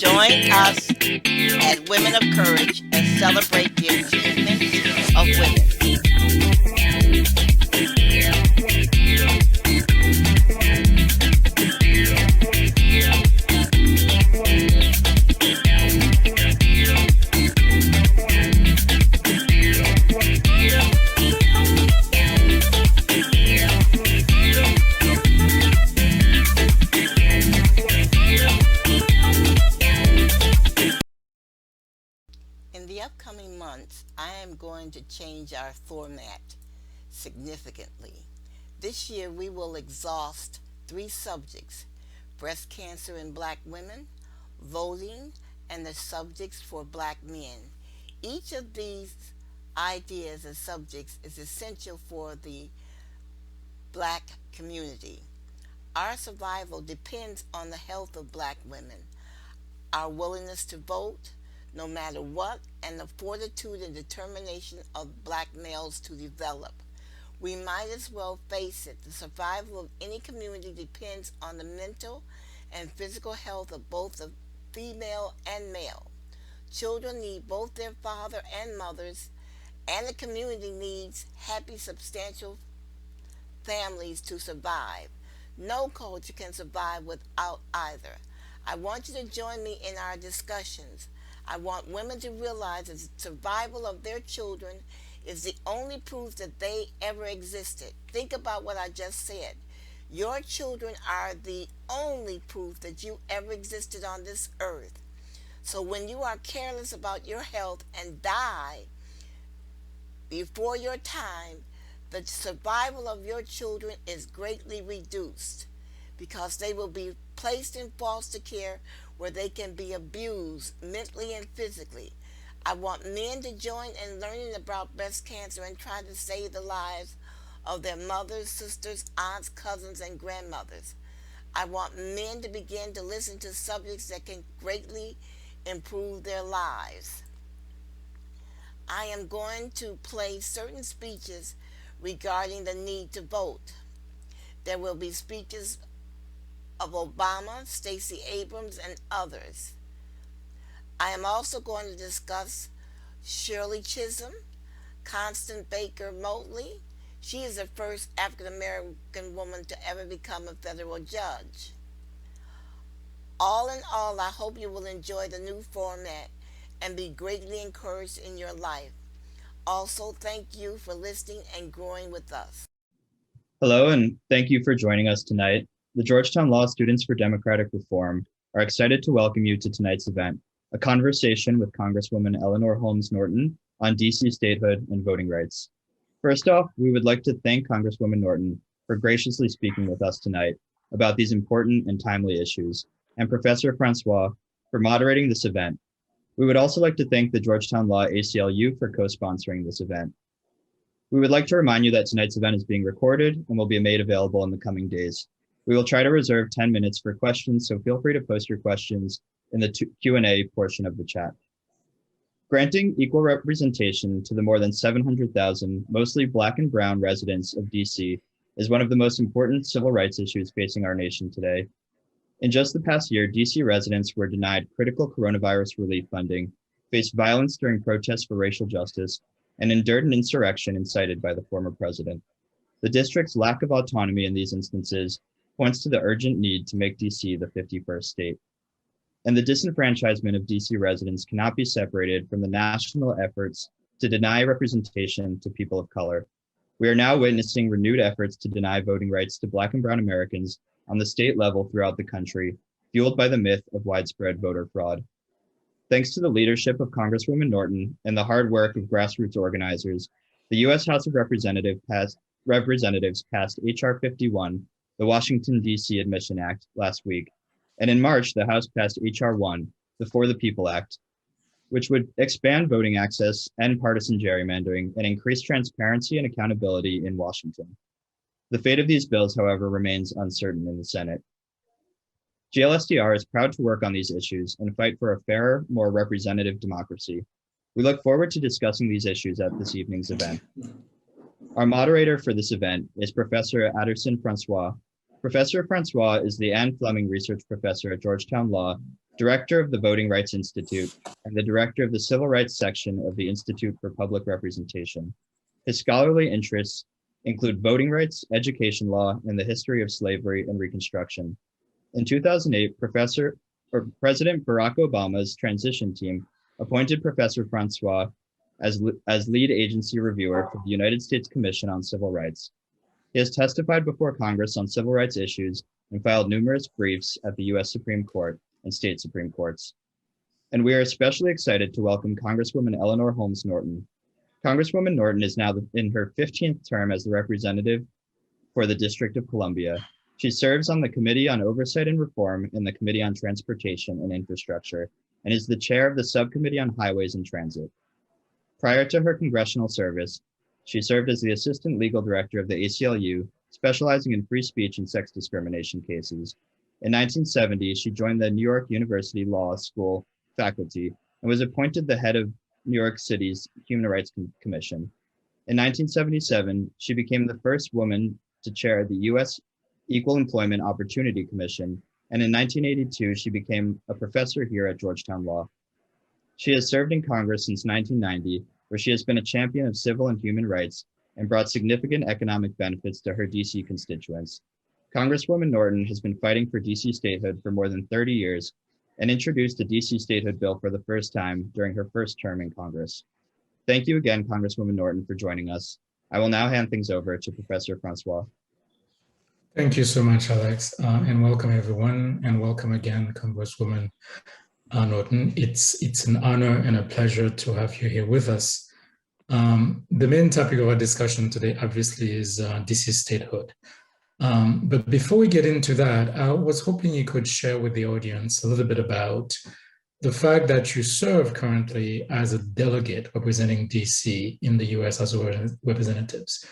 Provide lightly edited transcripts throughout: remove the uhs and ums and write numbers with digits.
Join us at Women of Courage and celebrate the achievements of women. In the upcoming months, I am going to change our format significantly. This year, we will exhaust three subjects: breast cancer in black women, voting, and the subjects for black men. Each of these ideas and subjects is essential for the black community. Our survival depends on the health of black women, our willingness to vote, no matter what, and the fortitude and determination of black males to develop. We might as well face it. The survival of any community depends on the mental and physical health of both the female and male. Children need both their father and mothers, and the community needs happy, substantial families to survive. No culture can survive without either. I want you to join me in our discussions. I want women to realize that the survival of their children is the only proof that they ever existed. Think about what I just said. Your children are the only proof that you ever existed on this earth. So when you are careless about your health and die before your time, the survival of your children is greatly reduced because they will be placed in foster care where they can be abused mentally and physically. I want men to join in learning about breast cancer and try to save the lives of their mothers, sisters, aunts, cousins, and grandmothers. I want men to begin to listen to subjects that can greatly improve their lives. I am going to play certain speeches regarding the need to vote. There will be speeches of Obama, Stacey Abrams, and others. I am also going to discuss Shirley Chisholm, Constance Baker Motley. She is the first African American woman to ever become a federal judge. All in all, I hope you will enjoy the new format and be greatly encouraged in your life. Also, thank you for listening and growing with us. Hello, and thank you for joining us tonight. The Georgetown Law Students for Democratic Reform are excited to welcome you to tonight's event, a conversation with Congresswoman Eleanor Holmes Norton on DC statehood and voting rights. First off, we would like to thank Congresswoman Norton for graciously speaking with us tonight about these important and timely issues, and Professor Francois for moderating this event. We would also like to thank the Georgetown Law ACLU for co-sponsoring this event. We would like to remind you that tonight's event is being recorded and will be made available in the coming days. We will try to reserve 10 minutes for questions, so feel free to post your questions in the Q&A portion of the chat. Granting equal representation to the more than 700,000 mostly Black and brown residents of DC is one of the most important civil rights issues facing our nation today. In just the past year, DC residents were denied critical coronavirus relief funding, faced violence during protests for racial justice, and endured an insurrection incited by the former president. The district's lack of autonomy in these instances points to the urgent need to make DC the 51st state. And the disenfranchisement of DC residents cannot be separated from the national efforts to deny representation to people of color. We are now witnessing renewed efforts to deny voting rights to Black and brown Americans on the state level throughout the country, fueled by the myth of widespread voter fraud. Thanks to the leadership of Congresswoman Norton and the hard work of grassroots organizers, the U.S. House of Representatives passed H.R. 51, the Washington, D.C. Admission Act, last week. And in March, the House passed H.R. 1, the For the People Act, which would expand voting access, end partisan gerrymandering, and increase transparency and accountability in Washington. The fate of these bills, however, remains uncertain in the Senate. GLSDR is proud to work on these issues and fight for a fairer, more representative democracy. We look forward to discussing these issues at this evening's event. Our moderator for this event is Professor Aderson Francois. Professor Francois is the Anne Fleming Research Professor at Georgetown Law Director of the Voting Rights Institute, and the Director of the Civil Rights Section of the Institute for Public Representation. His scholarly interests include voting rights, education law, and the history of slavery and Reconstruction. In 2008, President Barack Obama's transition team appointed Professor Francois as lead agency reviewer for the United States Commission on Civil Rights. He has testified before Congress on civil rights issues and filed numerous briefs at the U.S. Supreme Court and state Supreme Courts. And we are especially excited to welcome Congresswoman Eleanor Holmes Norton. Congresswoman Norton is now in her 15th term as the representative for the District of Columbia. She serves on the Committee on Oversight and Reform and the Committee on Transportation and Infrastructure, and is the chair of the Subcommittee on Highways and Transit. Prior to her congressional service, she served as the Assistant Legal Director of the ACLU, specializing in free speech and sex discrimination cases. In 1970, she joined the New York University Law School faculty and was appointed the head of New York City's Human Rights Commission. In 1977, she became the first woman to chair the U.S. Equal Employment Opportunity Commission, and in 1982, she became a professor here at Georgetown Law. She has served in Congress since 1990, where she has been a champion of civil and human rights and brought significant economic benefits to her DC constituents. Congresswoman Norton has been fighting for DC statehood for more than 30 years and introduced the DC statehood bill for the first time during her first term in Congress. Thank you again, Congresswoman Norton, for joining us. I will now hand things over to Professor Francois. Thank you so much, Alex, and welcome everyone, and welcome again, Congresswoman Norton. It's an honor and a pleasure to have you here with us. The main topic of our discussion today, obviously, is DC statehood. But before we get into that, I was hoping you could share with the audience a little bit about the fact that you serve currently as a delegate representing DC in the US House of Representatives.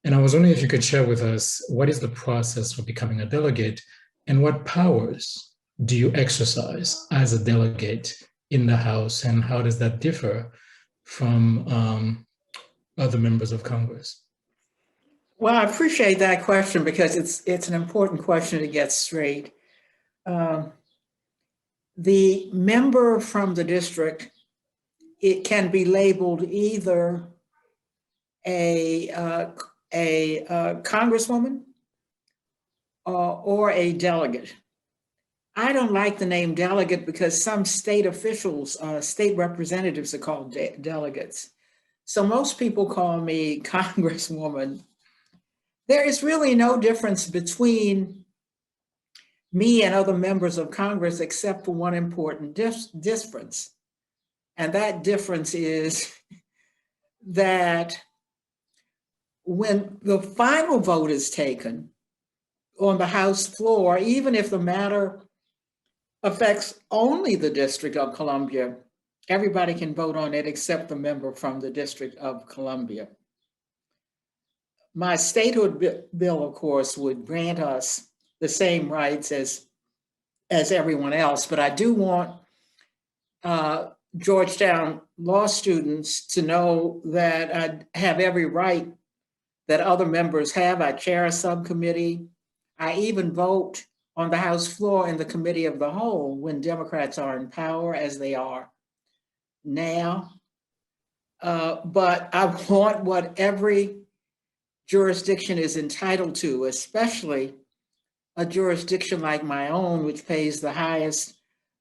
And I was wondering if you could share with us what is the process for becoming a delegate and what powers do you exercise as a delegate in the House, and how does that differ from other members of Congress? Well, I appreciate that question because it's an important question to get straight. The member from the district, it can be labeled either a congresswoman or a delegate. I don't like the name delegate because some state officials, state representatives are called delegates. So most people call me Congresswoman. There is really no difference between me and other members of Congress except for one important difference. And that difference is that when the final vote is taken on the House floor, even if the matter affects only the District of Columbia, everybody can vote on it except the member from the District of Columbia. My statehood bill, of course, would grant us the same rights as everyone else, but I do want Georgetown law students to know that I have every right that other members have. I chair a subcommittee. I even vote on the House floor in the Committee of the Whole when Democrats are in power, as they are now. But I want what every jurisdiction is entitled to, especially a jurisdiction like my own, which pays the highest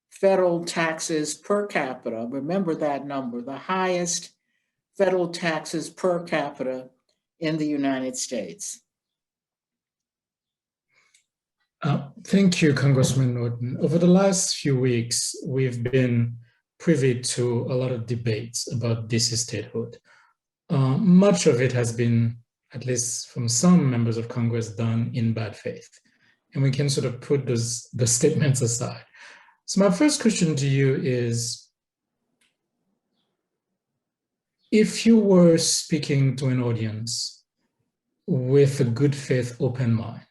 federal taxes per capita. Remember that number, the highest federal taxes per capita in the United States. Thank you, Congressman Norton. Over the last few weeks, we've been privy to a lot of debates about DC statehood. Much of it has been, at least from some members of Congress, done in bad faith. And we can sort of put the statements aside. So my first question to you is, if you were speaking to an audience with a good faith, open mind,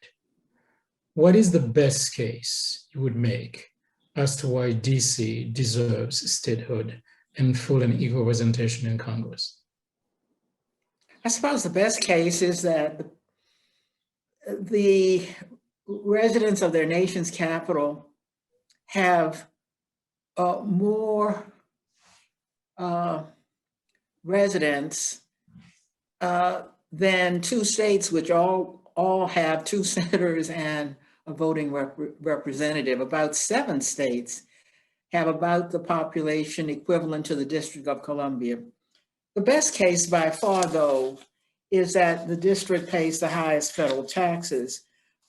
what is the best case you would make as to why DC deserves statehood and full and equal representation in Congress? I suppose the best case is that the residents of their nation's capital have more residents than two states, which all have two senators and a voting representative. About 7 states have about the population equivalent to the District of Columbia. The best case by far, though, is that the district pays the highest federal taxes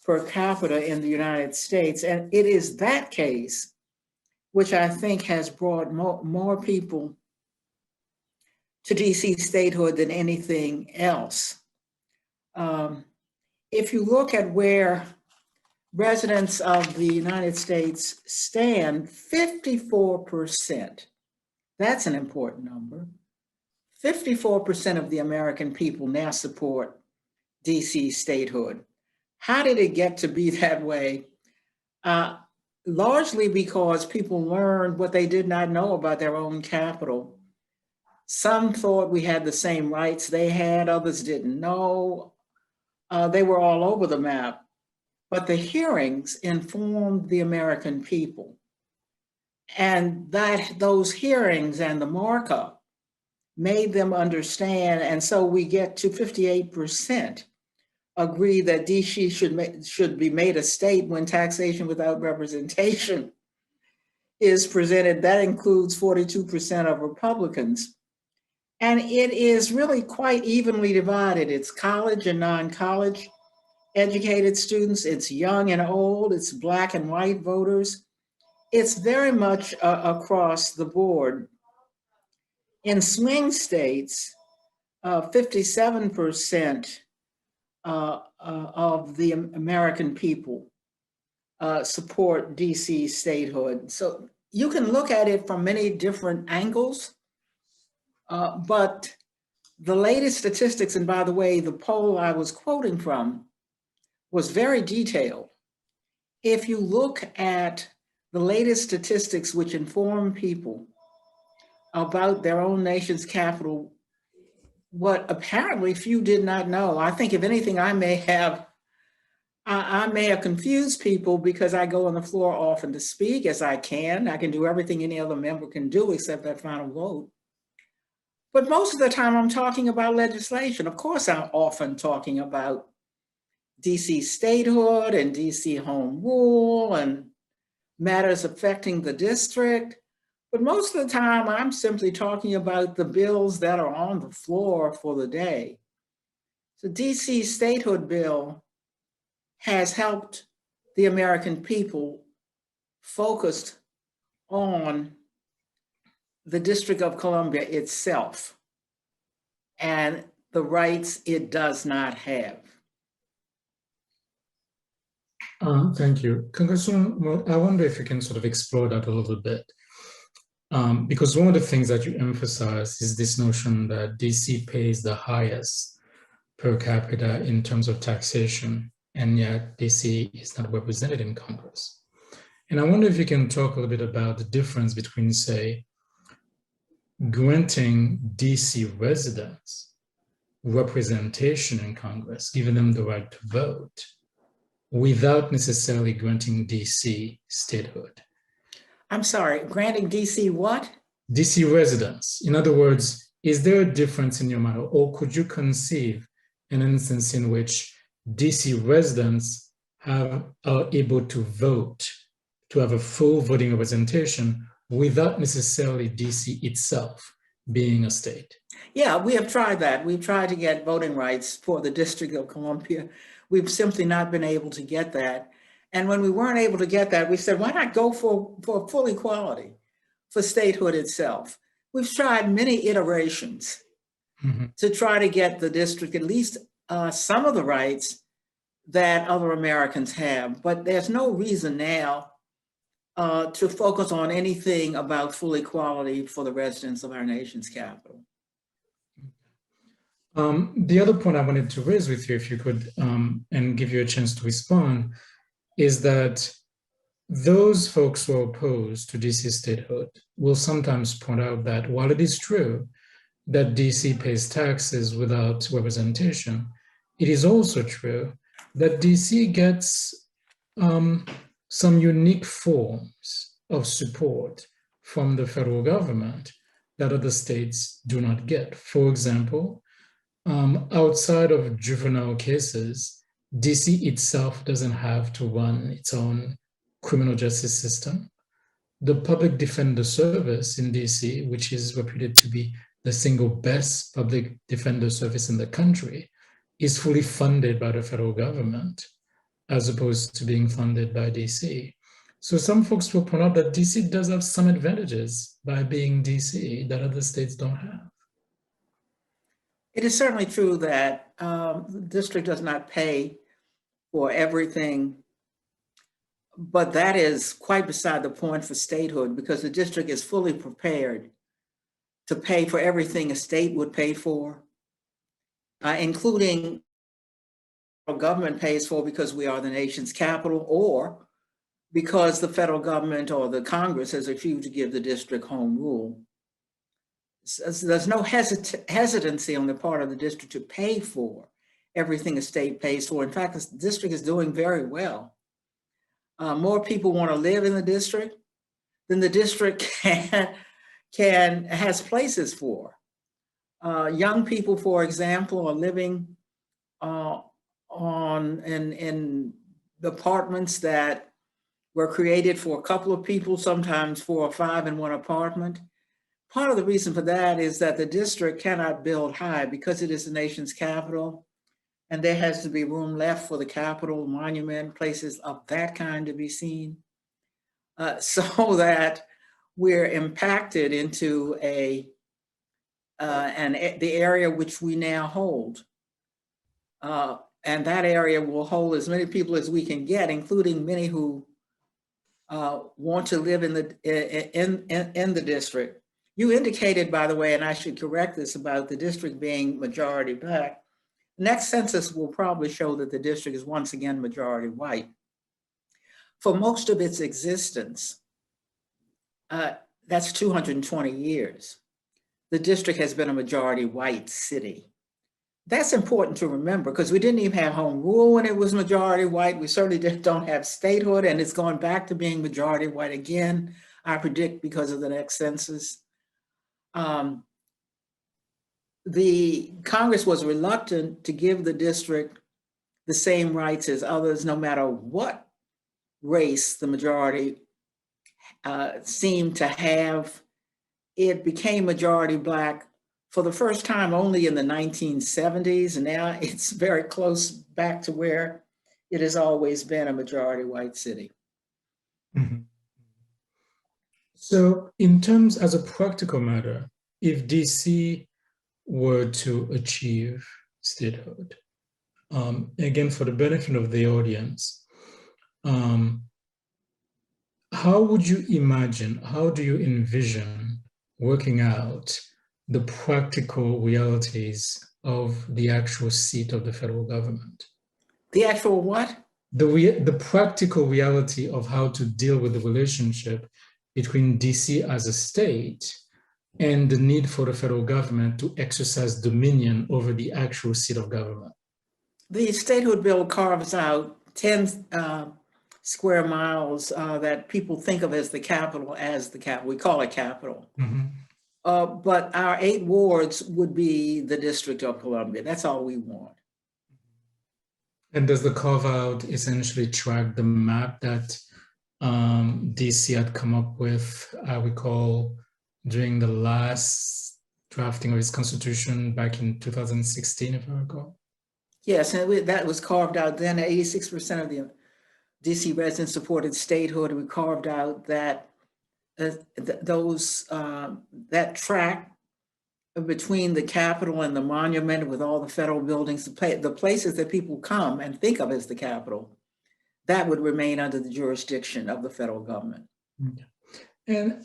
per capita in the United States. And it is that case which I think has brought more people to DC statehood than anything else. If you look at where residents of the United States stand, 54%, that's an important number. 54% of the American people now support DC statehood. How did it get to be that way? Largely because people learned what they did not know about their own capital. Some thought we had the same rights they had, others didn't know. They were all over the map. But the hearings informed the American people. And those hearings and the markup made them understand. And so we get to 58% agree that DC should be made a state when taxation without representation is presented. That includes 42% of Republicans. And it is really quite evenly divided. It's college and non-college educated students, it's young and old, it's Black and white voters. It's very much across the board. In swing states, 57% of the American people support DC statehood. So you can look at it from many different angles, but the latest statistics, and by the way, the poll I was quoting from was very detailed. If you look at the latest statistics which inform people about their own nation's capital, what apparently few did not know. I think if anything, I may have confused people because I go on the floor often to speak, as I can. I can do everything any other member can do except that final vote. But most of the time I'm talking about legislation. Of course, I'm often talking about DC statehood and DC home rule and matters affecting the district. But most of the time, I'm simply talking about the bills that are on the floor for the day. The DC statehood bill has helped the American people focused on the District of Columbia itself and the rights it does not have. Thank you. Congresswoman, well, I wonder if you can sort of explore that a little bit. Because one of the things that you emphasize is this notion that DC pays the highest per capita in terms of taxation, and yet DC is not represented in Congress. And I wonder if you can talk a little bit about the difference between, say, granting DC residents representation in Congress, giving them the right to vote, without necessarily granting DC statehood. I'm sorry, granting DC what? DC residents. In other words, is there a difference in your mind, or could you conceive an instance in which DC residents are able to vote, to have a full voting representation without necessarily DC itself being a state? Yeah, we have tried that. We've tried to get voting rights for the District of Columbia. We've simply not been able to get that. And when we weren't able to get that, we said, why not go for full equality for statehood itself? We've tried many iterations to try to get the district at least some of the rights that other Americans have, but there's no reason now to focus on anything about full equality for the residents of our nation's capital. The other point I wanted to raise with you, if you could, and give you a chance to respond, is that those folks who are opposed to DC statehood will sometimes point out that while it is true that DC pays taxes without representation, it is also true that DC gets some unique forms of support from the federal government that other states do not get. For example, outside of juvenile cases, DC itself doesn't have to run its own criminal justice system. The Public Defender Service in DC, which is reputed to be the single best public defender service in the country, is fully funded by the federal government, as opposed to being funded by DC. So some folks will point out that DC does have some advantages by being DC that other states don't have. It is certainly true that the district does not pay for everything, but that is quite beside the point for statehood, because the district is fully prepared to pay for everything a state would pay for, including our government pays for because we are the nation's capital, or because the federal government or the Congress has refused to give the district home rule. So there's no hesitancy on the part of the district to pay for everything a state pays for. In fact, the district is doing very well. More people want to live in the district than the district has places for. Young people, for example, are living in apartments that were created for a couple of people, sometimes 4 or 5 in one apartment. Part of the reason for that is that the district cannot build high because it is the nation's capital, and there has to be room left for the Capitol, monument, places of that kind to be seen, so that we're impacted into the area which we now hold. And that area will hold as many people as we can get, including many who want to live in the district. You indicated, by the way, and I should correct this, about the district being majority Black. Next census will probably show that the district is once again majority white. For most of its existence, that's 220 years, the district has been a majority white city. That's important to remember, because we didn't even have home rule when it was majority white. We certainly don't have statehood, and it's going back to being majority white again, I predict, because of the next census. The Congress was reluctant to give the district the same rights as others, no matter what race the majority seemed to have. It became majority Black for the first time only in the 1970s, and now it's very close back to where it has always been a majority white city. Mm-hmm. So in terms, as a practical matter, if DC were to achieve statehood, again, for the benefit of the audience, how would you imagine, how do you envision working out the practical realities of the actual seat of the federal government? The actual what? The practical reality of how to deal with the relationship between DC as a state and the need for the federal government to exercise dominion over the actual seat of government. The statehood bill carves out 10 square miles that people think of as the capital, we call it capital. Mm-hmm. But our 8 wards would be the District of Columbia. That's all we want. And does the carve out essentially track the map that DC had come up with, I recall, during the last drafting of its constitution back in 2016, if I recall? Yes, and that was carved out then. 86% of the DC residents supported statehood. We carved out that that track between the Capitol and the monument with all the federal buildings, the places that people come and think of as the Capitol, that would remain under the jurisdiction of the federal government. And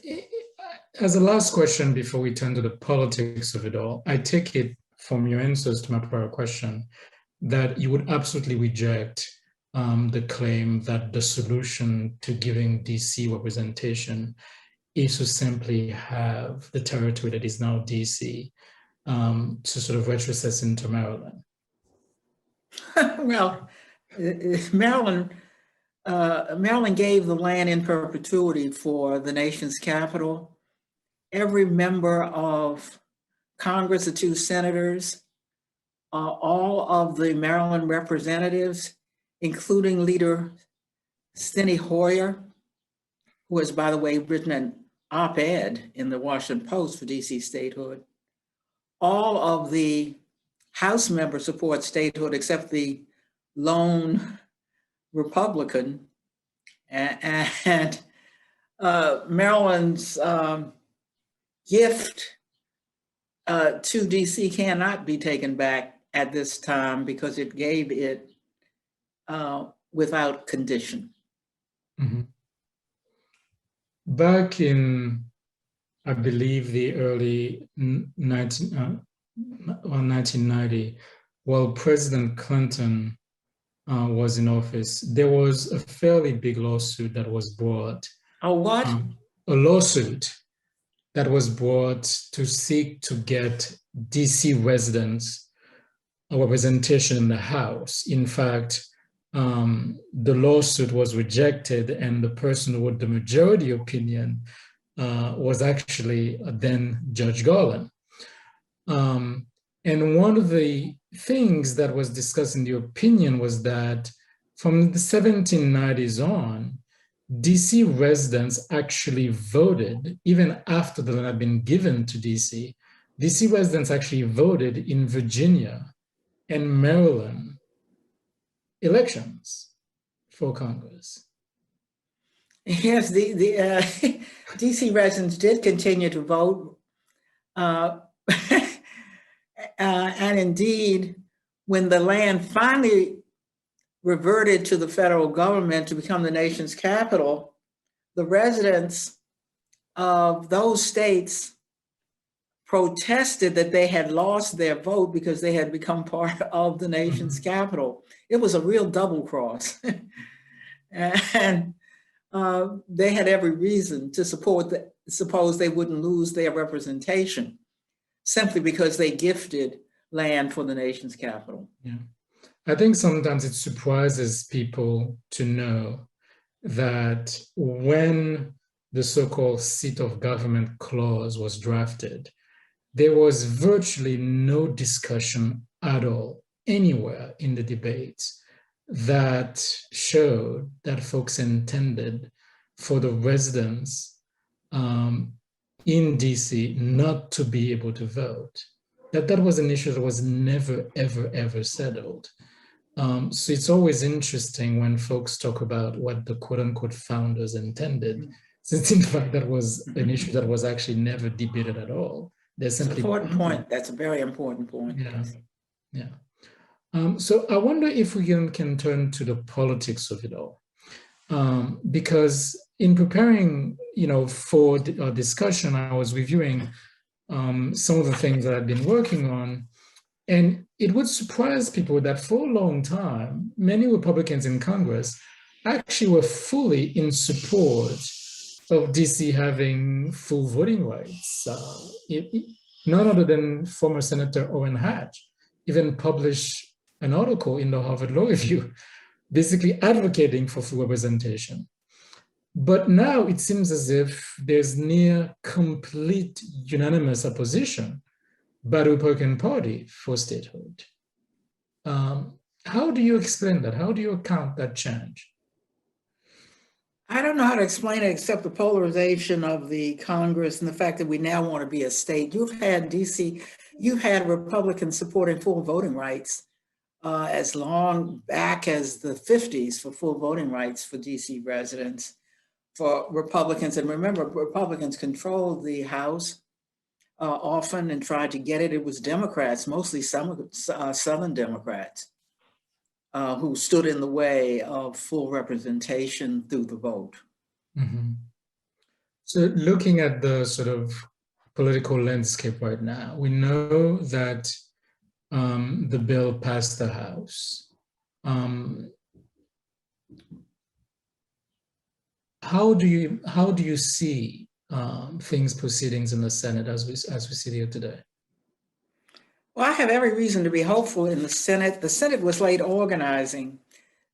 as a last question before we turn to the politics of it all, I take it from your answers to my prior question that you would absolutely reject the claim that the solution to giving DC representation is to simply have the territory that is now DC to sort of retrocess into Maryland. Well, Maryland Maryland gave the land in perpetuity for the nation's capital. Every member of Congress, the 2 senators, all of the Maryland representatives, including Leader Steny Hoyer, who has, by the way, written an op-ed in the Washington Post for DC statehood. All of the House members support statehood except the lone Republican. And Maryland's gift to DC cannot be taken back at this time because it gave it without condition. Mm-hmm. Back in, I believe, the early 1990, while President Clinton was in office, there was a fairly big lawsuit that was brought. A what? A lawsuit that was brought to seek to get DC residents a representation in the House. In fact, the lawsuit was rejected, and the person who wrote the majority opinion was actually then Judge Garland. And one of the things that was discussed in the opinion was that from the 1790s on, DC residents actually voted, even after the land had been given to DC. DC residents actually voted in Virginia and Maryland elections for Congress. Yes, the DC residents did continue to vote. And indeed, when the land finally reverted to the federal government to become the nation's capital, the residents of those states protested that they had lost their vote because they had become part of the nation's capital. It was a real double cross. And they had every reason to suppose they wouldn't lose their representation simply because they gifted land for the nation's capital. Yeah. I think sometimes it surprises people to know that when the so-called seat of government clause was drafted, there was virtually no discussion at all anywhere in the debates that showed that folks intended for the residents in DC not to be able to vote. That was an issue that was never, ever, ever settled. So it's always interesting when folks talk about what the quote unquote founders intended, since in fact that was an issue that was actually never debated at all. There's simply important point. That's a very important point. Yeah, yeah. So I wonder if we can turn to the politics of it all, because in preparing, for our discussion, I was reviewing some of the things that I've been working on, and it would surprise people that for a long time, many Republicans in Congress actually were fully in support of DC having full voting rights. None other than former Senator Orrin Hatch even published an article in the Harvard Law Review basically advocating for full representation. But now it seems as if there's near complete unanimous opposition by the Republican Party for statehood. How do you explain that? How do you account that change? I don't know how to explain it except the polarization of the Congress and the fact that we now want to be a state. You've had Republicans supporting full voting rights as long back as the 50s for full voting rights for DC residents, for Republicans. And remember, Republicans controlled the House often and tried to get it. It was Democrats, mostly some Southern Democrats, who stood in the way of full representation through the vote. Mm-hmm. So looking at the sort of political landscape right now, we know that the bill passed the House. How do you see things proceedings in the Senate as we sit here today? Well, I have every reason to be hopeful in the Senate. The Senate was late organizing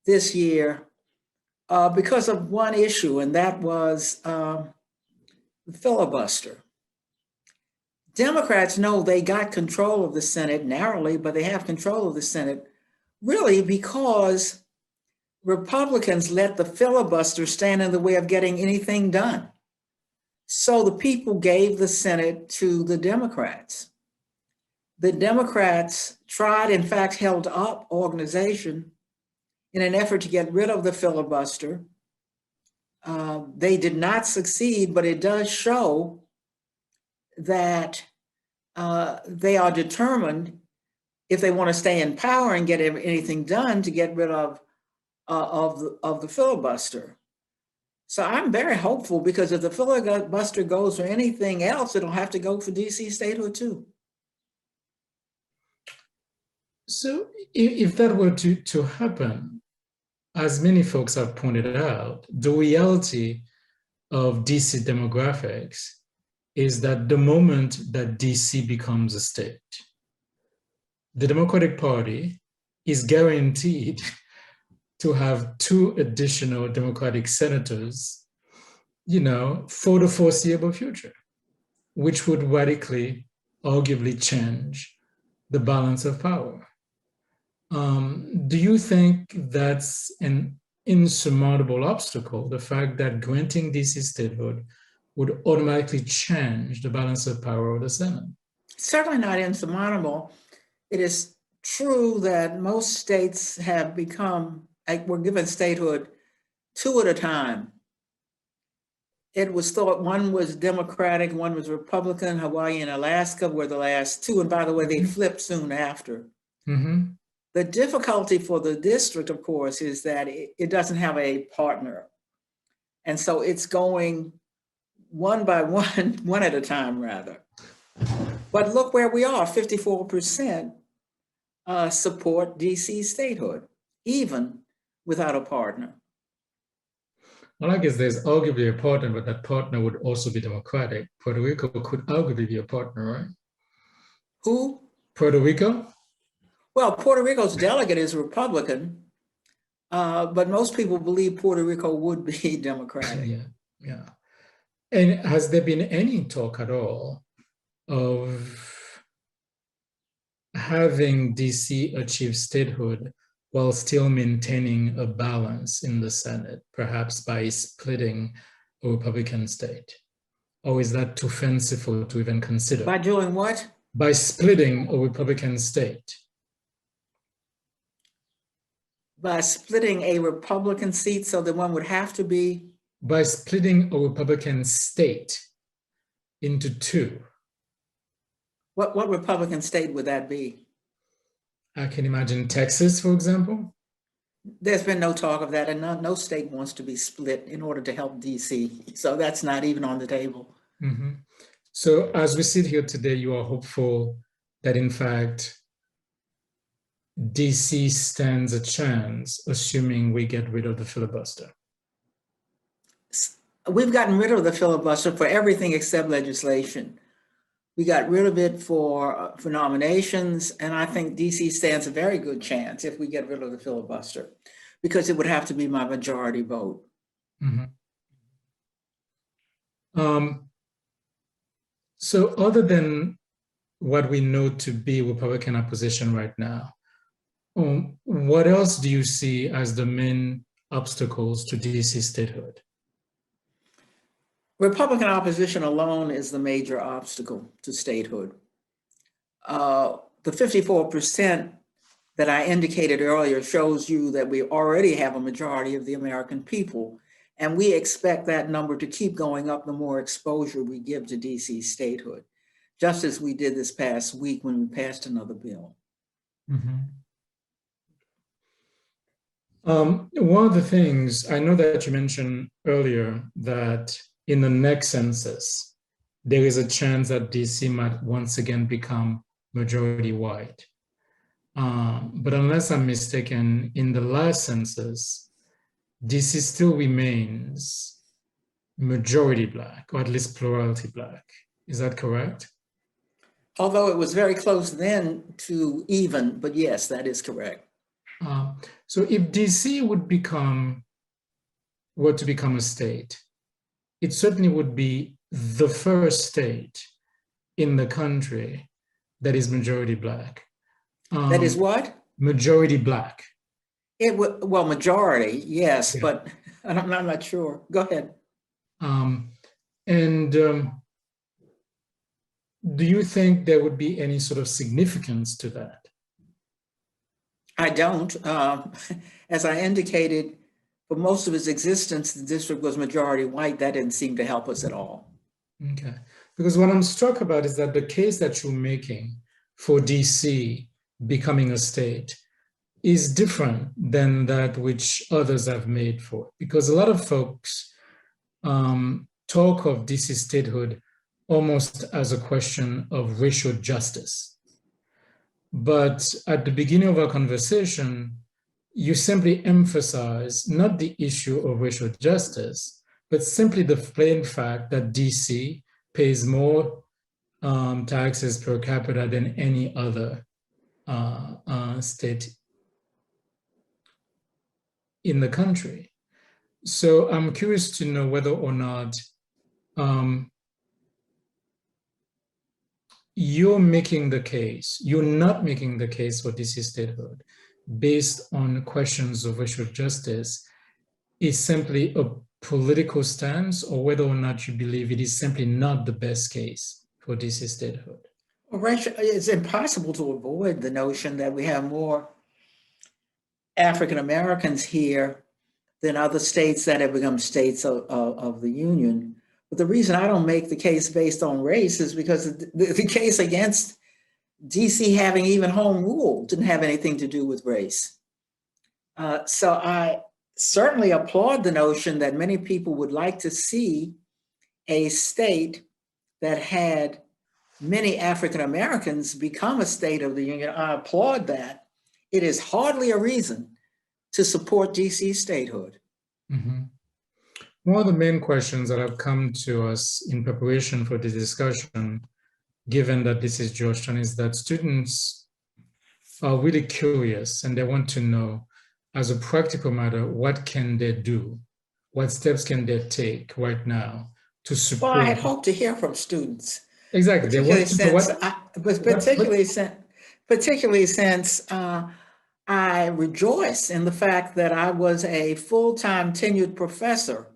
this year because of one issue, and that was the filibuster. Democrats know they got control of the Senate narrowly, but they have control of the Senate really because Republicans let the filibuster stand in the way of getting anything done. So the people gave the Senate to the Democrats. The Democrats tried, in fact, held up organization in an effort to get rid of the filibuster. They did not succeed, but it does show that they are determined, if they want to stay in power and get anything done, to get rid of the filibuster. So I'm very hopeful, because if the filibuster goes for anything else, it'll have to go for DC statehood too. So if that were to happen, as many folks have pointed out, the reality of DC demographics is that the moment that DC becomes a state, the Democratic Party is guaranteed to have 2 additional Democratic senators, for the foreseeable future, which would radically, arguably change the balance of power. Do you think that's an insurmountable obstacle, the fact that granting DC statehood would automatically change the balance of power of the Senate? Certainly not insurmountable. It is true that most states have were given statehood 2 at a time. It was thought one was Democratic, one was Republican. Hawaii and Alaska were the last 2. And by the way, they flipped soon after. Mm-hmm. The difficulty for the district, of course, is that it doesn't have a partner. And so it's going one by one, one at a time, rather. But look where we are, 54% support DC statehood, even without a partner. Well, I guess there's arguably a partner, but that partner would also be Democratic. Puerto Rico could arguably be a partner, right? Who? Puerto Rico? Well, Puerto Rico's delegate is Republican, but most people believe Puerto Rico would be Democratic. Yeah. And has there been any talk at all of having DC achieve statehood while still maintaining a balance in the Senate, perhaps by splitting a Republican state? Or is that too fanciful to even consider? By doing what? By splitting a Republican state. By splitting a Republican seat so that one would have to be? By splitting a Republican state into 2. What Republican state would that be? I can imagine Texas, for example. There's been no talk of that, and no state wants to be split in order to help DC. So that's not even on the table. Mm-hmm. So as we sit here today, you are hopeful that, in fact, DC stands a chance, assuming we get rid of the filibuster. We've gotten rid of the filibuster for everything except legislation. We got rid of it for nominations, and I think DC stands a very good chance if we get rid of the filibuster, because it would have to be my majority vote. Mm-hmm. So other than what we know to be Republican opposition right now, what else do you see as the main obstacles to DC statehood? Republican opposition alone is the major obstacle to statehood. The 54% that I indicated earlier shows you that we already have a majority of the American people, and we expect that number to keep going up the more exposure we give to DC statehood, just as we did this past week when we passed another bill. Mm-hmm. One of the things, I know that you mentioned earlier that in the next census, there is a chance that DC might once again become majority white. But unless I'm mistaken, in the last census, DC still remains majority Black, or at least plurality Black. Is that correct? Although it was very close then to even, but yes, that is correct. So if DC would become were to become a state, it certainly would be the first state in the country that is majority Black. That is what? Majority Black. It would, well, majority, yes, Yeah. but I'm not sure. Go ahead. Do you think there would be any sort of significance to that? I don't. As I indicated, for most of its existence, the district was majority white. That didn't seem to help us at all. Okay. Because what I'm struck about is that the case that you're making for DC becoming a state is different than that which others have made for it. Because a lot of folks talk of DC statehood almost as a question of racial justice. But at the beginning of our conversation, you simply emphasize not the issue of racial justice, but simply the plain fact that DC pays more taxes per capita than any other state in the country. So I'm curious to know whether or not you're making the case, you're not making the case for DC statehood based on questions of racial justice is simply a political stance, or whether or not you believe it is simply not the best case for DC statehood. Well, it's impossible to avoid the notion that we have more African Americans here than other states that have become states of the Union. But the reason I don't make the case based on race is because the case against DC having even home rule didn't have anything to do with race. So I certainly applaud the notion that many people would like to see a state that had many African Americans become a state of the Union. I applaud that. It is hardly a reason to support DC statehood. Mm-hmm. One of the main questions that have come to us in preparation for this discussion, given that this is Georgetown, is that students are really curious and they want to know, as a practical matter, what can they do? What steps can they take right now to support? Well, I had hoped to hear from students. Exactly. Particularly since I rejoice in the fact that I was a full-time tenured professor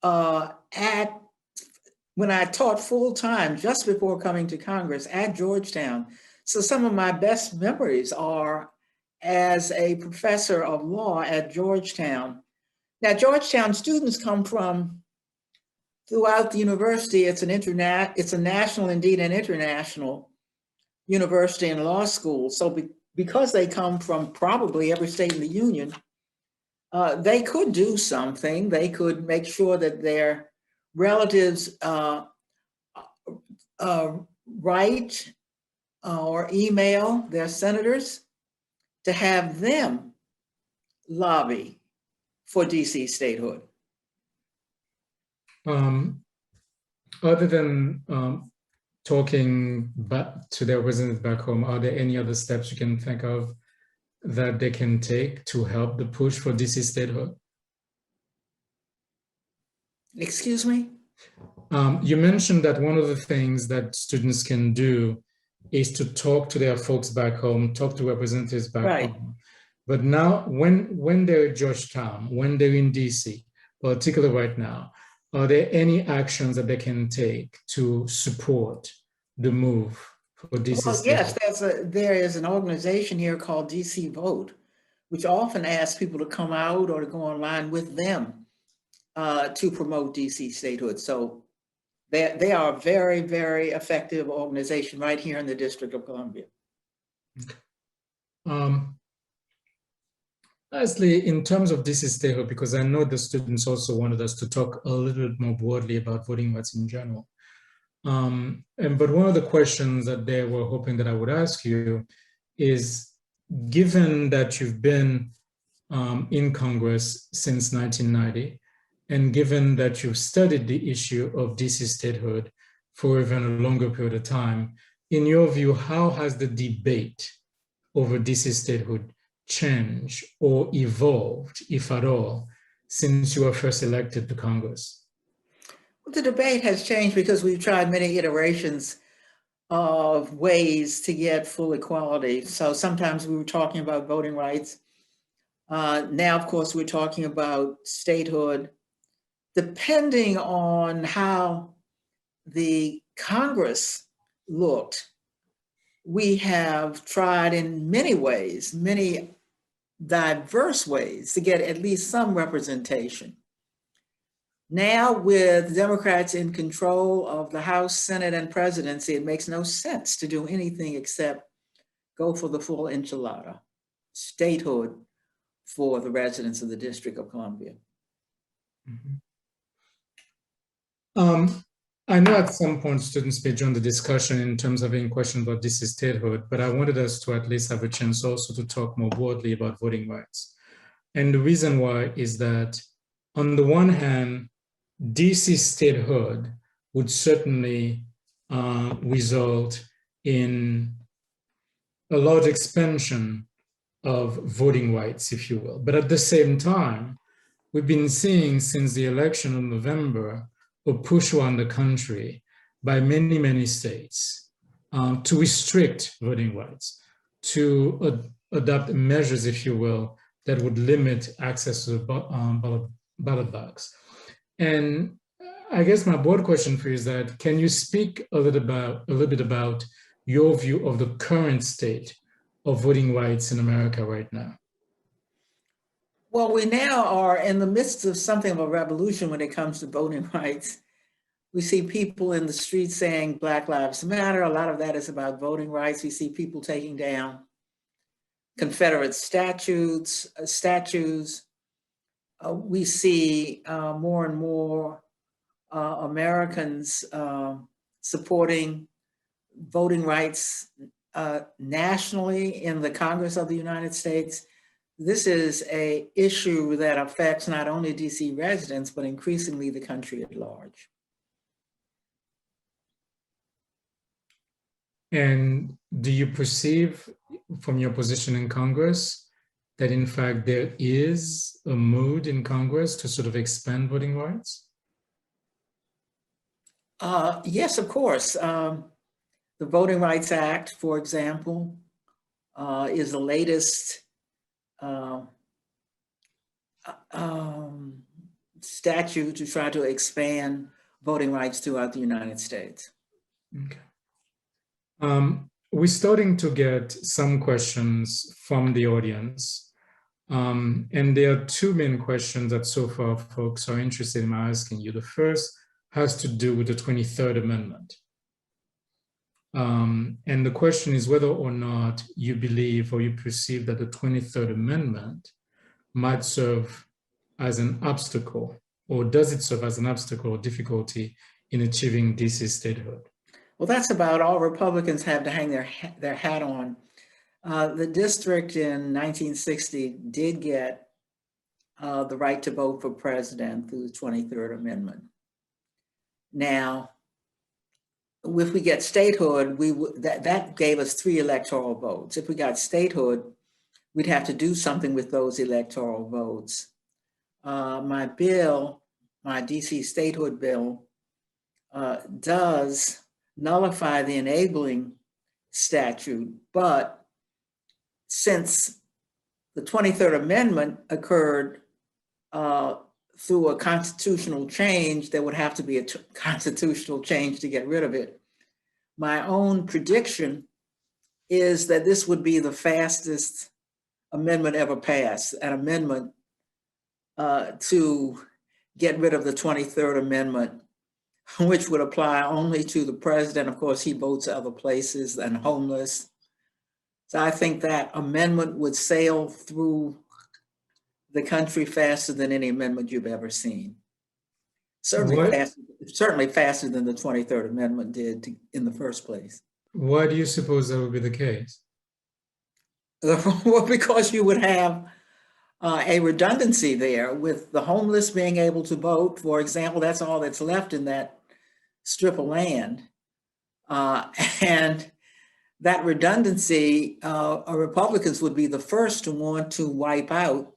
when I taught full-time just before coming to Congress at Georgetown. So some of my best memories are as a professor of law at Georgetown. Now, Georgetown students come from throughout the university. It's a national, indeed an international university and law school. So because they come from probably every state in the Union, they could do something. They could make sure that their relatives write or email their senators to have them lobby for DC statehood. Other than talking back to their residents back home, are there any other steps you can think of that they can take to help the push for DC statehood? Excuse me? You mentioned that one of the things that students can do is to talk to their folks back home, talk to representatives back home. But now, when they're at Georgetown, when they're in DC, particularly right now, are there any actions that they can take to support the move for DC? Well, yes, there is an organization here called DC Vote, which often asks people to come out or to go online with them to promote DC statehood. So they are a very, very effective organization right here in the District of Columbia. Lastly, in terms of DC statehood, because I know the students also wanted us to talk a little bit more broadly about voting rights in general. But one of the questions that they were hoping that I would ask you is, given that you've been in Congress since 1990, and given that you've studied the issue of DC statehood for even a longer period of time, in your view, how has the debate over DC statehood changed or evolved, if at all, since you were first elected to Congress? Well, the debate has changed because we've tried many iterations of ways to get full equality. So sometimes we were talking about voting rights. Now, of course, we're talking about statehood. Depending on how the Congress looked, we have tried in many ways, many diverse ways to get at least some representation. Now, with Democrats in control of the House, Senate, and presidency, it makes no sense to do anything except go for the full enchilada, statehood for the residents of the District of Columbia. I know at some point students may join the discussion in terms of any question about DC statehood, but I wanted us to at least have a chance also to talk more broadly about voting rights. And the reason why is that on the one hand, DC statehood would certainly result in a large expansion of voting rights, if you will. But at the same time, we've been seeing since the election in November a push around the country by many, many states to restrict voting rights, to adopt measures, if you will, that would limit access to the ballot box. And I guess my broad question for you is that, can you speak a little bit about your view of the current state of voting rights in America right now? Well, we now are in the midst of something of a revolution when it comes to voting rights. We see people in the streets saying Black Lives Matter. A lot of that is about voting rights. We see people taking down Confederate statues. We see more and more Americans supporting voting rights nationally in the Congress of the United States. This is an issue that affects not only DC residents, but increasingly the country at large. And do you perceive from your position in Congress that in fact there is a mood in Congress to sort of expand voting rights? Yes, of course. The Voting Rights Act, for example, is the latest statute to try to expand voting rights throughout the United States. Okay. We're starting to get some questions from the audience. And there are two main questions that so far folks are interested in asking you. The first has to do with the 23rd Amendment. And the question is whether or not you believe or you perceive that the 23rd Amendment might serve as an obstacle, or does it serve as an obstacle or difficulty in achieving DC statehood? Well, that's about all Republicans have to hang their hat on. The district in 1960 did get the right to vote for president through the 23rd Amendment. Now, if we get statehood, that gave us 3 electoral votes. If we got statehood, we'd have to do something with those electoral votes. My bill, my DC statehood bill, does nullify the enabling statute, but since the 23rd Amendment occurred through a constitutional change, there would have to be a constitutional change to get rid of it. My own prediction is that this would be the fastest amendment ever passed, an amendment to get rid of the 23rd Amendment, which would apply only to the president. Of course, he votes other places and homeless. So I think that amendment would sail through the country faster than any amendment you've ever seen. Certainly faster than the 23rd Amendment did in the first place. Why do you suppose that would be the case? Well, because you would have a redundancy there with the homeless being able to vote, for example. That's all that's left in that strip of land. And that redundancy, Republicans would be the first to want to wipe out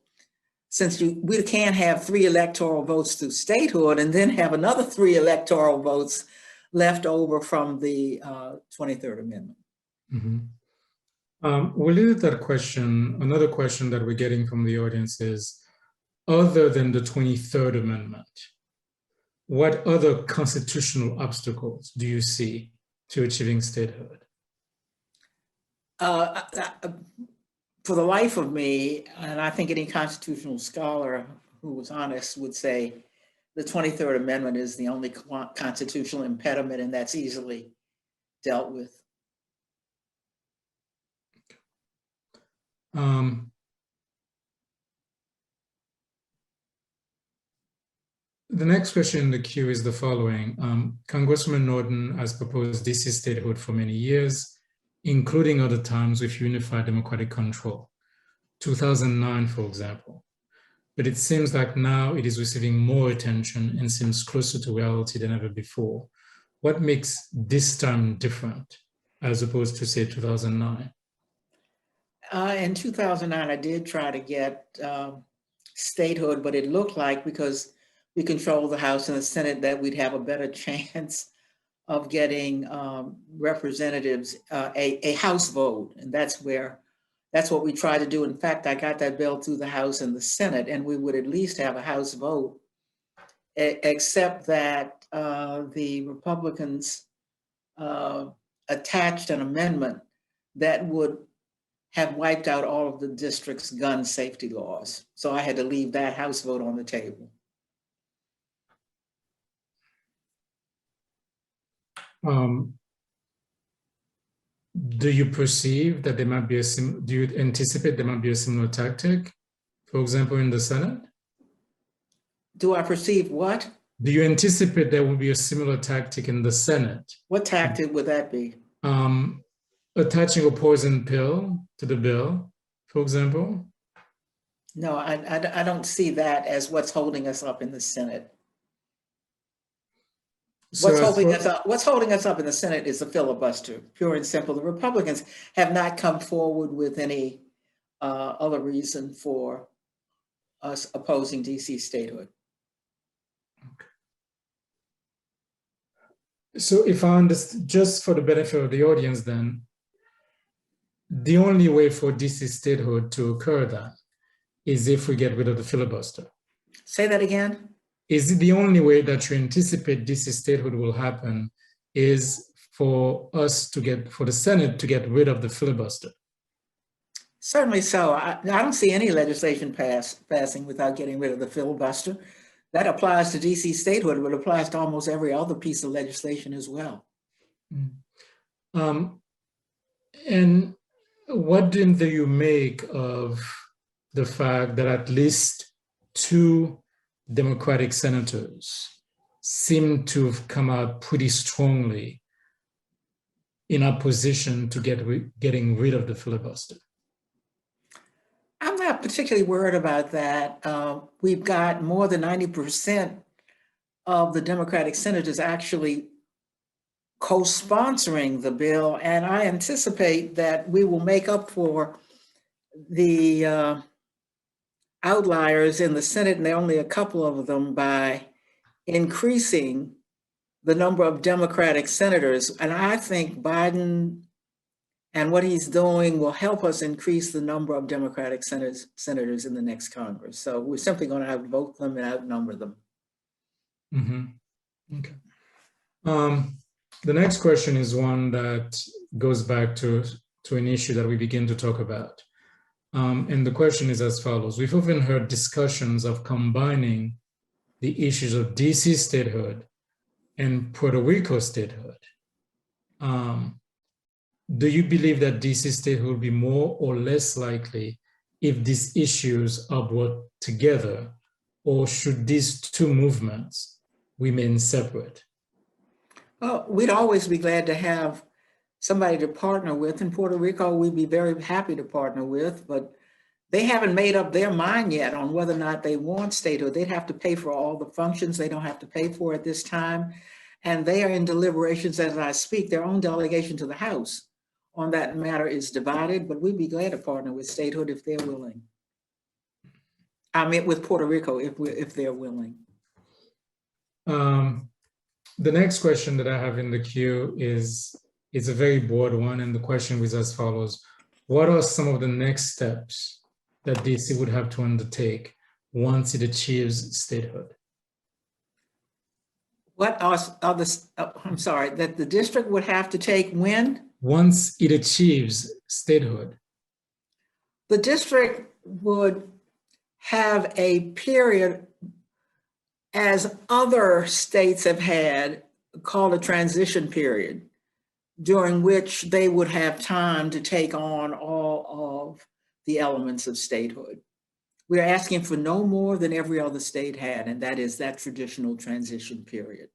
since we can't have 3 electoral votes through statehood and then have another 3 electoral votes left over from the 23rd Amendment. Related to that question, another question that we're getting from the audience is, other than the 23rd Amendment, what other constitutional obstacles do you see to achieving statehood? For the life of me, and I think any constitutional scholar who was honest would say the 23rd Amendment is the only constitutional impediment, and that's easily dealt with. The next question in the queue is the following. Congresswoman Norton has proposed DC statehood for many years, including other times with unified democratic control, 2009, for example. But it seems like now it is receiving more attention and seems closer to reality than ever before. What makes this time different as opposed to, say, 2009? In 2009, I did try to get statehood, but it looked like, because we control the House and the Senate, that we'd have a better chance of getting representatives, a House vote. And that's what we tried to do. In fact, I got that bill through the House and the Senate, and we would at least have a House vote, except that the Republicans attached an amendment that would have wiped out all of the district's gun safety laws. So I had to leave that House vote on the table. Do you perceive that there might be do you anticipate there might be a similar tactic, for example, in the Senate? Do I perceive what? Do you anticipate there will be a similar tactic in the Senate? What tactic would that be? Attaching a poison pill to the bill, for example? No, I don't see that as what's holding us up in the Senate. So what's holding us up in the Senate is the filibuster, pure and simple. The Republicans have not come forward with any other reason for us opposing DC statehood. So if I understand, just for the benefit of the audience then, the only way for DC statehood to occur then is if we get rid of the filibuster. Say that again? Is it the only way that you anticipate DC statehood will happen is for the Senate to get rid of the filibuster? Certainly so. I don't see any legislation passing without getting rid of the filibuster. That applies to DC statehood, but it applies to almost every other piece of legislation as well. And what do you make of the fact that at least 2 Democratic senators seem to have come out pretty strongly in opposition to getting rid of the filibuster? I'm not particularly worried about that. We've got more than 90% of the Democratic senators actually co-sponsoring the bill, and I anticipate that we will make up for the outliers in the Senate, and there are only a couple of them, by increasing the number of Democratic senators. And I think Biden and what he's doing will help us increase the number of Democratic senators in the next Congress. So we're simply going to outvote them and outnumber them. Okay. The next question is one that goes back to an issue that we begin to talk about. And the question is as follows. We've often heard discussions of combining the issues of DC statehood and Puerto Rico statehood. Do you believe that DC statehood will be more or less likely if these issues are brought together, or should these 2 movements remain separate? Well, we'd always be glad to have somebody to partner with. In Puerto Rico, we'd be very happy to partner with, but they haven't made up their mind yet on whether or not they want statehood. They'd have to pay for all the functions they don't have to pay for at this time. And they are in deliberations as I speak. Their own delegation to the House on that matter is divided, but we'd be glad to partner with statehood if they're willing. I mean, with Puerto Rico, if they're willing. The next question that I have in the queue is a very broad one, and the question was as follows: what are some of the next steps that DC would have to undertake once it achieves statehood? What are the, I'm sorry, that the district would have to take when? Once it achieves statehood. The district would have a period, as other states have had, called a transition period, during which they would have time to take on all of the elements of statehood. We're asking for no more than every other state had, and that is that traditional transition period.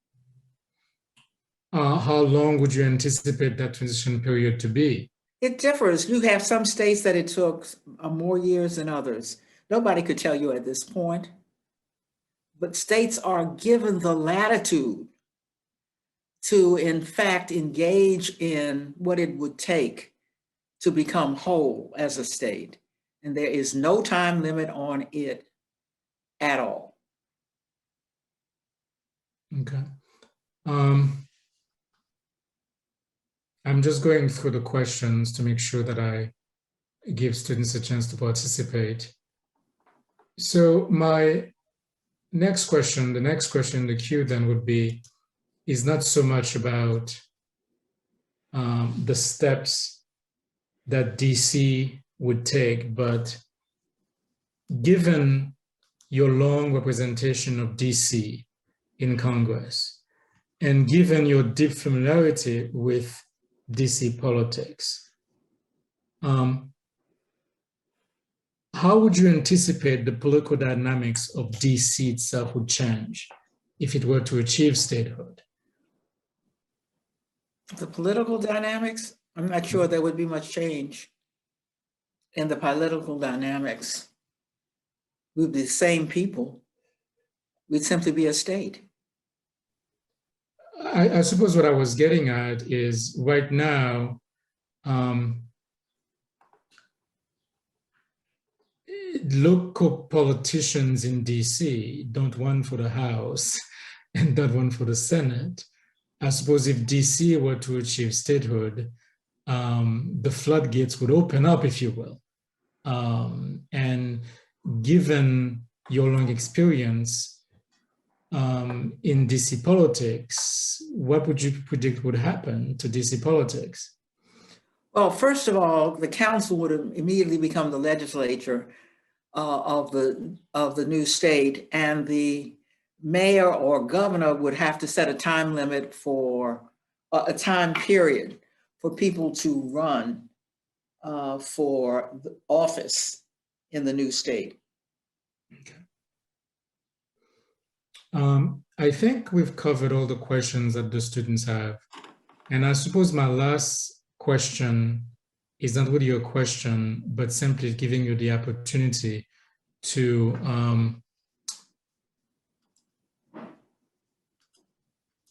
How long would you anticipate that transition period to be? It differs. You have some states that it took more years than others. Nobody could tell you at this point. But states are given the latitude to, in fact, engage in what it would take to become whole as a state. And there is no time limit on it at all. Okay. I'm just going through the questions to make sure that I give students a chance to participate. So my next question, the next question in the queue then would be, is not so much about the steps that DC would take, but given your long representation of DC in Congress, and given your deep familiarity with DC politics, how would you anticipate the political dynamics of DC itself would change if it were to achieve statehood? The political dynamics, I'm not sure there would be much change in the political dynamics. We'd be the same people. We'd simply be a state. I suppose what I was getting at is right now, local politicians in DC don't run for the House and don't run for the Senate. I suppose if DC were to achieve statehood, the floodgates would open up, if you will. And given your long experience in DC politics, what would you predict would happen to DC politics? Well, first of all, the council would immediately become the legislature of the new state, and the mayor or governor would have to set a time limit for a time period for people to run for the office in the new state. Okay. I think we've covered all the questions that the students have. And I suppose my last question is not really a question, but simply giving you the opportunity to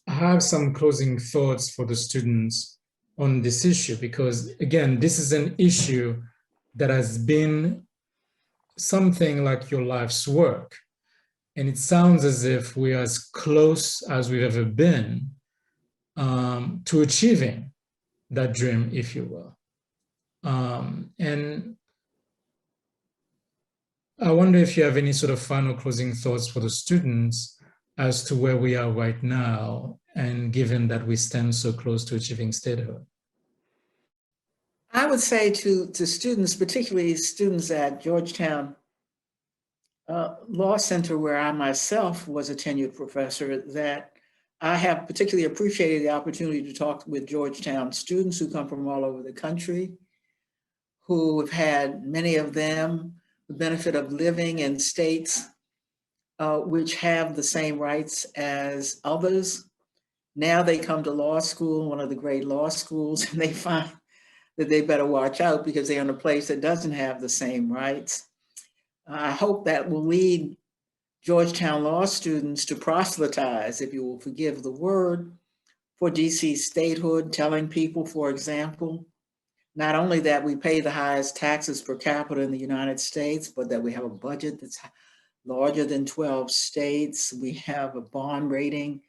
have some closing thoughts for the students on this issue, because again, this is an issue that has been something like your life's work. And it sounds as if we are as close as we've ever been to achieving that dream, if you will. And I wonder if you have any sort of final closing thoughts for the students as to where we are right now, and given that we stand so close to achieving statehood. I would say to students, particularly students at Georgetown Law Center, where I myself was a tenured professor, that I have particularly appreciated the opportunity to talk with Georgetown students who come from all over the country, who have had, many of them, the benefit of living in states which have the same rights as others. Now they come to law school, one of the great law schools, and they find that they better watch out because they're in a place that doesn't have the same rights. I hope that will lead Georgetown law students to proselytize, if you will forgive the word, for DC statehood, telling people, for example, not only that we pay the highest taxes per capita in the United States, but that we have a budget that's larger than 12 states. We have a bond rating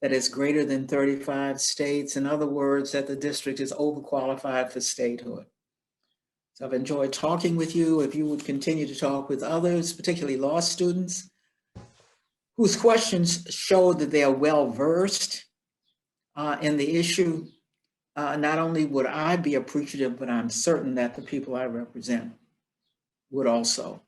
that is greater than 35 states. In other words, that the district is overqualified for statehood. So I've enjoyed talking with you. If you would continue to talk with others, particularly law students, whose questions show that they are well-versed in the issue, not only would I be appreciative, but I'm certain that the people I represent would also.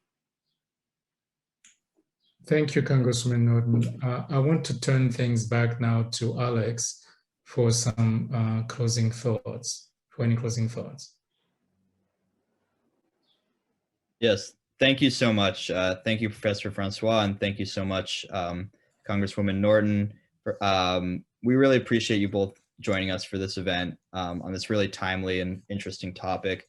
Thank you, Congresswoman Norton. I want to turn things back now to Alex for some closing thoughts, for any closing thoughts. Yes, thank you so much. Thank you, Professor Francois, and thank you so much, Congresswoman Norton. We really appreciate you both joining us for this event on this really timely and interesting topic.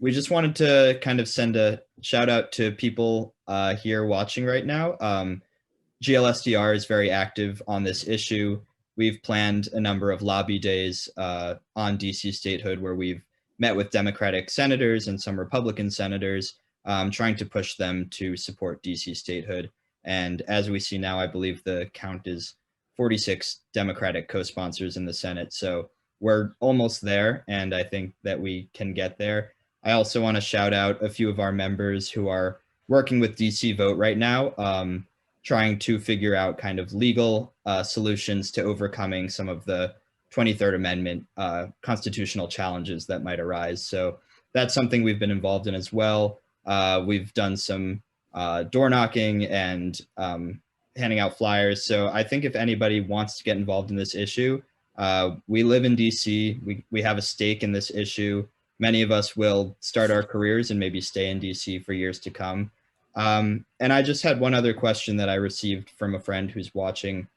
We just wanted to kind of send a shout out to people here watching right now. GLSDR is very active on this issue. We've planned a number of lobby days on DC statehood where we've met with Democratic senators and some Republican senators, trying to push them to support DC statehood. And as we see now, I believe the count is 46 Democratic co-sponsors in the Senate. So we're almost there, and I think that we can get there. I also want to shout out a few of our members who are working with DC Vote right now, trying to figure out kind of legal solutions to overcoming some of the 23rd Amendment constitutional challenges that might arise. So that's something we've been involved in as well. We've done some door knocking and handing out flyers. So I think if anybody wants to get involved in this issue, we live in DC. We have a stake in this issue. Many of us will start our careers and maybe stay in DC for years to come. And I just had one other question that I received from a friend who's watching.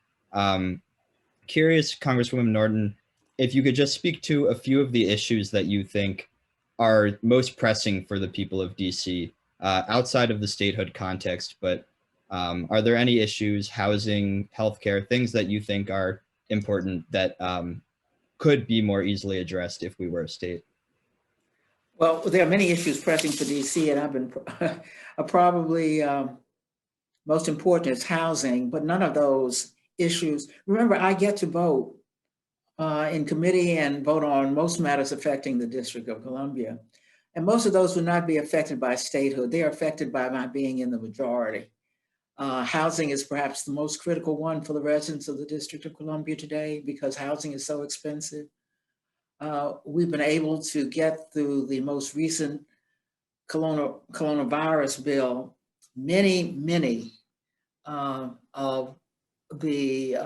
Curious, Congresswoman Norton, if you could just speak to a few of the issues that you think are most pressing for the people of DC outside of the statehood context, but are there any issues, housing, healthcare, things that you think are important that could be more easily addressed if we were a state? Well, there are many issues pressing for DC, and I've been probably most important is housing, but none of those issues. Remember, I get to vote in committee and vote on most matters affecting the District of Columbia. And most of those would not be affected by statehood. They are affected by my being in the majority. Housing is perhaps the most critical one for the residents of the District of Columbia today because housing is so expensive. We've been able to get through the most recent coronavirus bill, many of the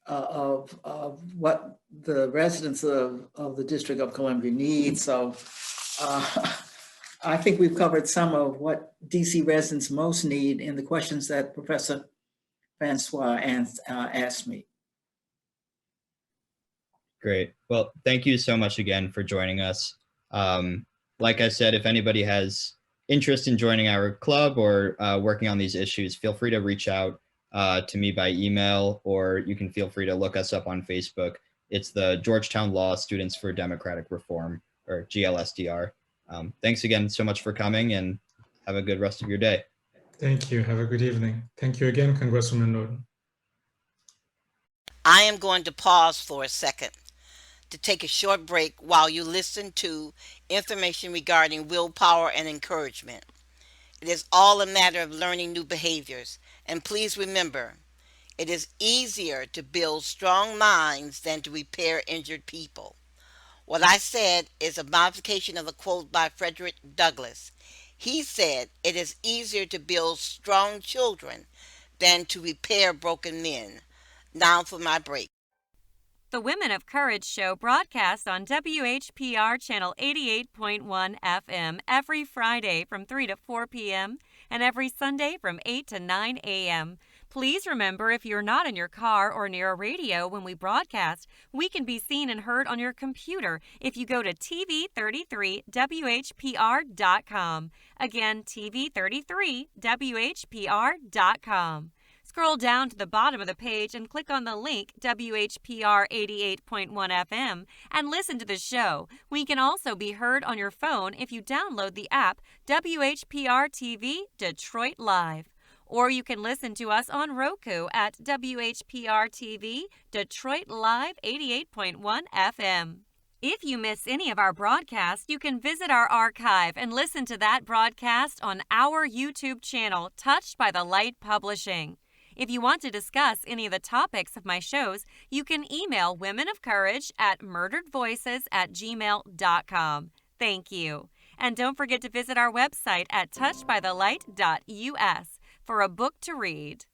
of what the residents of the District of Columbia need. So I think we've covered some of what DC residents most need in the questions that Professor Francois asked me. Great. Well, thank you so much again for joining us. Like I said, if anybody has interest in joining our club or working on these issues, feel free to reach out to me by email, or you can feel free to look us up on Facebook. It's the Georgetown Law Students for Democratic Reform, or GLSDR. Thanks again so much for coming, and have a good rest of your day. Thank you. Have a good evening. Thank you again, Congresswoman Norton. I am going to pause for a second to take a short break while you listen to information regarding willpower and encouragement. It is all a matter of learning new behaviors. And please remember, it is easier to build strong minds than to repair injured people. What I said is a modification of a quote by Frederick Douglass. He said, "It is easier to build strong children than to repair broken men." Now for my break. The Women of Courage show broadcasts on WHPR Channel 88.1 FM every Friday from 3 to 4 p.m. and every Sunday from 8 to 9 a.m. Please remember, if you're not in your car or near a radio when we broadcast, we can be seen and heard on your computer if you go to TV33WHPR.com. Again, TV33WHPR.com. Scroll down to the bottom of the page and click on the link WHPR 88.1 FM and listen to the show. We can also be heard on your phone if you download the app WHPR TV Detroit Live. Or you can listen to us on Roku at WHPR TV Detroit Live 88.1 FM. If you miss any of our broadcasts, you can visit our archive and listen to that broadcast on our YouTube channel, Touched by the Light Publishing. If you want to discuss any of the topics of my shows, you can email womenofcourage@murderedvoices@gmail.com. Thank you. And don't forget to visit our website at touchedbythelight.us for a book to read.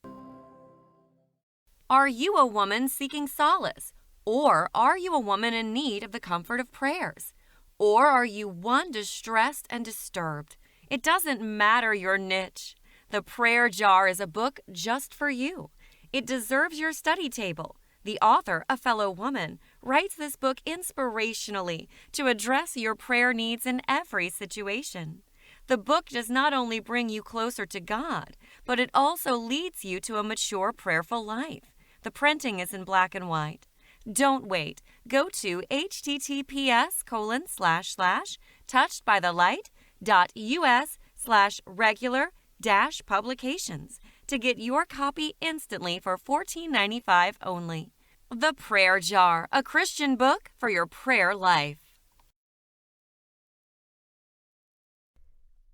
Are you a woman seeking solace? Or are you a woman in need of the comfort of prayers? Or are you one distressed and disturbed? It doesn't matter your niche. The Prayer Jar is a book just for you. It deserves your study table. The author, a fellow woman, writes this book inspirationally to address your prayer needs in every situation. The book does not only bring you closer to God, but it also leads you to a mature prayerful life. The printing is in black and white. Don't wait. Go to https://touchedbythelight.us/regular-publications to get your copy instantly for $14.95 only. The Prayer Jar, a Christian book for your prayer life.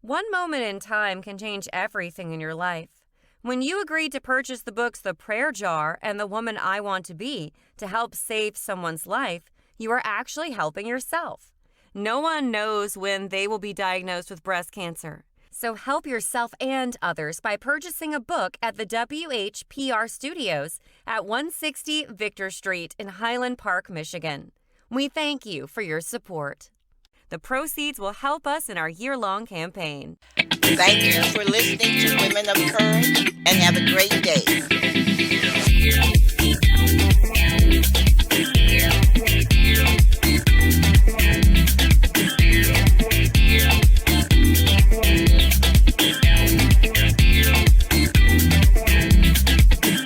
One moment in time can change everything in your life. When you agreed to purchase the books The Prayer Jar and The Woman I Want to Be to help save someone's life, you are actually helping yourself. No one knows when they will be diagnosed with breast cancer. So help yourself and others by purchasing a book at the WHPR Studios at 160 Victor Street in Highland Park, Michigan. We thank you for your support. The proceeds will help us in our year-long campaign. Thank you for listening to Women of Courage, and have a great day.